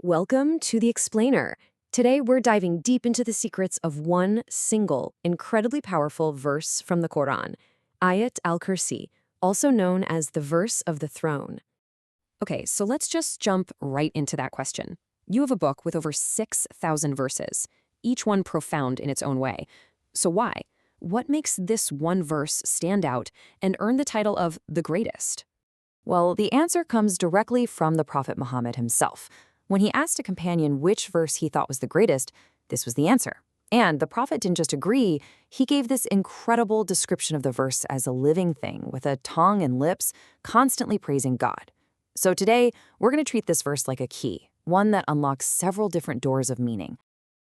Welcome to The Explainer. Today we're diving deep into the secrets of one single, incredibly powerful verse from the Quran, Ayat al-Kursi, also known as the verse of the throne. Okay, so let's just jump right into that question. You have a book with over 6,000 verses, each one profound in its own way. So why? What makes this one verse stand out and earn the title of the greatest? Well, the answer comes directly from the Prophet Muhammad himself. When he asked a companion which verse he thought was the greatest, this was the answer. And the Prophet didn't just agree, he gave this incredible description of the verse as a living thing with a tongue and lips constantly praising God. So today, we're going to treat this verse like a key, one that unlocks several different doors of meaning.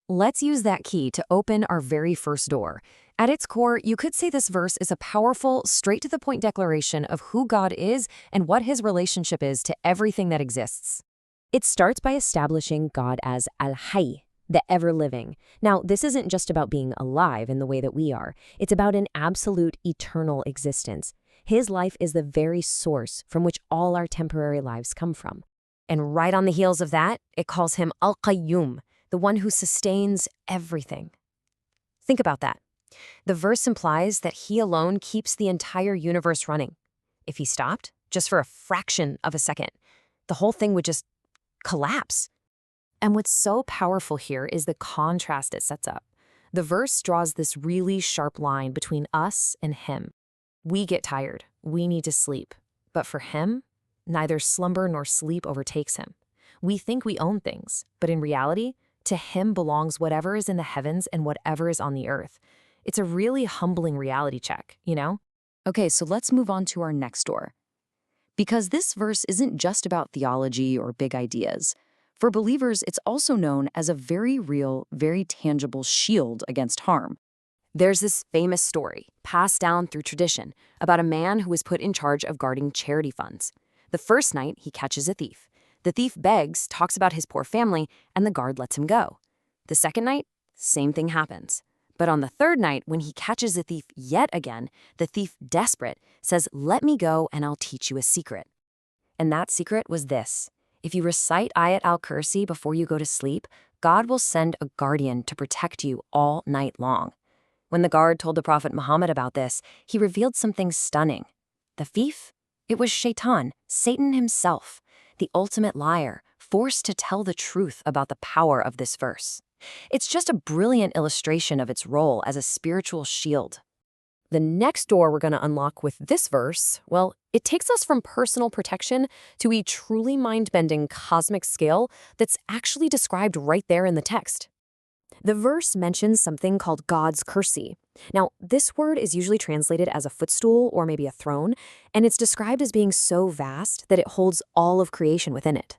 Let's use that key to open our very first door. At its core, you could say this verse is a powerful, straight-to-the-point declaration of who God is and what his relationship is to everything that exists. It starts by establishing God as Al-Hayy, the ever-living. Now, this isn't just about being alive in the way that we are. It's about an absolute, eternal existence. His life is the very source from which all our temporary lives come from. And right on the heels of that, it calls him Al-Qayyum, the one who sustains everything. Think about that. The verse implies that he alone keeps the entire universe running. If he stopped, just for a fraction of a second, the whole thing would just collapse. And what's so powerful here is the contrast it sets up. The verse draws this really sharp line between us and him. We get tired. We need to sleep. But for him, neither slumber nor sleep overtakes him. We think we own things, but in reality, to him belongs whatever is in the heavens and whatever is on the earth. It's a really humbling reality check, you know? Okay, so let's move on to our next door. Because this verse isn't just about theology or big ideas. For believers, it's also known as a very real, very tangible shield against harm. There's this famous story, passed down through tradition, about a man who was put in charge of guarding charity funds. The first night, he catches a thief. The thief begs, talks about his poor family, and the guard lets him go. The second night, same thing happens. But on the third night, when he catches the thief yet again, the thief, desperate, says, "Let me go and I'll teach you a secret." And that secret was this. If you recite Ayat al-Kursi before you go to sleep, God will send a guardian to protect you all night long. When the guard told the Prophet Muhammad about this, he revealed something stunning. The thief? It was Shaitan, Satan himself, the ultimate liar, forced to tell the truth about the power of this verse. It's just a brilliant illustration of its role as a spiritual shield. The next door we're going to unlock with this verse, well, it takes us from personal protection to a truly mind-bending cosmic scale that's actually described right there in the text. The verse mentions something called God's Kursi. Now, this word is usually translated as a footstool or maybe a throne, and it's described as being so vast that it holds all of creation within it.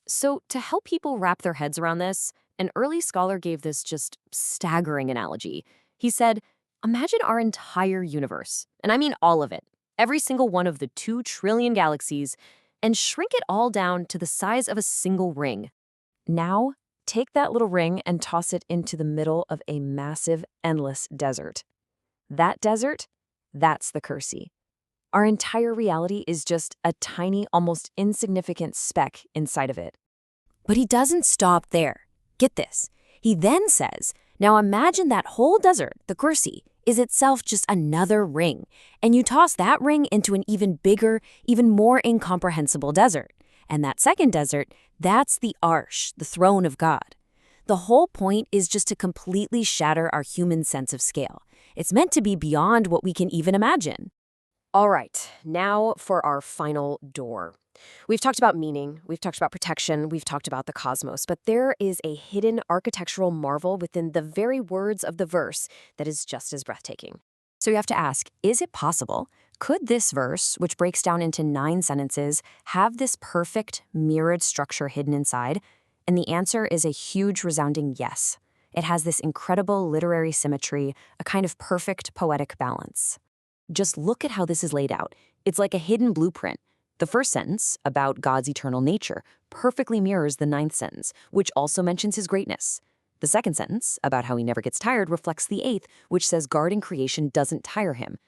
So, to help people wrap their heads around this, an early scholar gave this just staggering analogy. He said, imagine our entire universe, and I mean all of it, every single one of the 2 trillion galaxies, and shrink it all down to the size of a single ring. Now, take that little ring and toss it into the middle of a massive, endless desert. That desert, that's the Kursi. Our entire reality is just a tiny, almost insignificant speck inside of it. But he doesn't stop there. Get this. He then says, now imagine that whole desert, the Kursi, is itself just another ring, and you toss that ring into an even bigger, even more incomprehensible desert. And that second desert, that's the Arsh, the throne of God. The whole point is just to completely shatter our human sense of scale. It's meant to be beyond what we can even imagine. All right, now for our final door. We've talked about meaning, we've talked about protection, we've talked about the cosmos, but there is a hidden architectural marvel within the very words of the verse that is just as breathtaking. So you have to ask, is it possible? Could this verse, which breaks down into 9 sentences, have this perfect, mirrored structure hidden inside? And the answer is a huge, resounding yes. It has this incredible literary symmetry, a kind of perfect poetic balance. Just look at how this is laid out. It's like a hidden blueprint. The first sentence, about God's eternal nature, perfectly mirrors the 9th sentence, which also mentions his greatness. The second sentence, about how he never gets tired, reflects the 8th, which says guarding creation doesn't tire him.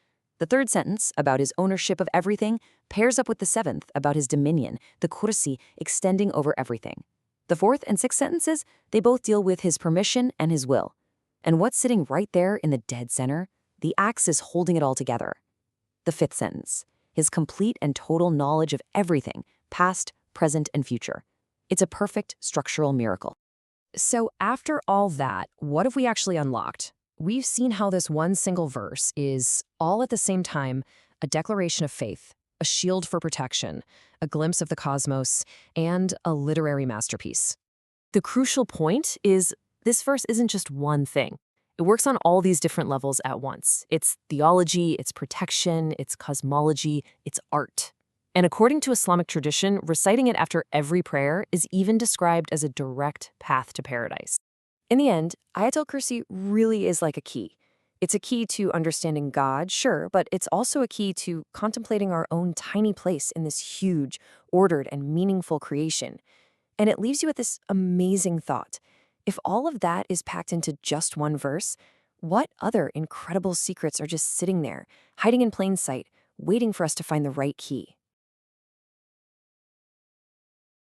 The third sentence, about his ownership of everything, pairs up with the 7th, about his dominion, the Kursi, extending over everything. The fourth and sixth sentences, they both deal with his permission and his will. And what's sitting right there in the dead center? The axe is holding it all together. The fifth sentence, his complete and total knowledge of everything, past, present, and future. It's a perfect structural miracle. So after all that, what have we actually unlocked? We've seen how this one single verse is, all at the same time, a declaration of faith, a shield for protection, a glimpse of the cosmos, and a literary masterpiece. The crucial point is this verse isn't just one thing. It works on all these different levels at once. It's theology, it's protection, it's cosmology, it's art. And according to Islamic tradition, reciting it after every prayer is even described as a direct path to paradise. In the end, Ayat al-Kursi really is like a key. It's a key to understanding God, sure, but it's also a key to contemplating our own tiny place in this huge, ordered, and meaningful creation. And it leaves you with this amazing thought. If all of that is packed into just one verse, what other incredible secrets are just sitting there, hiding in plain sight, waiting for us to find the right key?